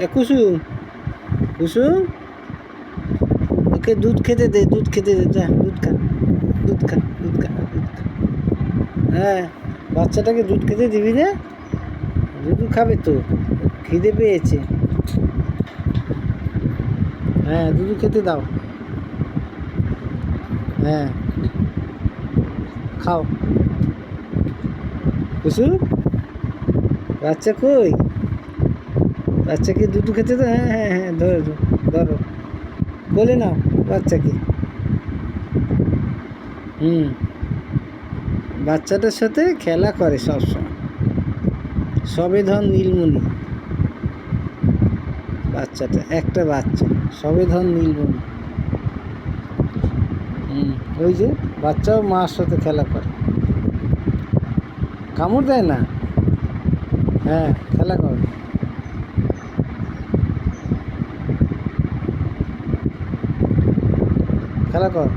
কুসুম, কুসুম, ওকে দুধ খেতে দে, দুধ খেতে দে, যা দুধ খা, দুধ খা, দুধ খা, দুধ খা। হ্যাঁ, বাচ্চাটাকে দুধ খেতে দিবি না? দুধ খাবে তো, খিদে পেয়েছে। হ্যাঁ, দুধ খেতে দাও। হ্যাঁ, খাও। কুসুম, বাচ্চা কই? বাচ্চাকে দুধ খেতে দাও। হ্যাঁ হ্যাঁ হ্যাঁ, ধরো ধরো, কোলে নাও বাচ্চাকে। হুম, বাচ্চাটার সাথে খেলা করে সবসময়। সবে ধন নীলমণি, বাচ্চাটা একটা বাচ্চা, সবে ধন নীলমণি। ওই যে বাচ্চাও মার সাথে খেলা করে, কামড় দেয় না। হ্যাঁ, খেলা করে, খেলা কর।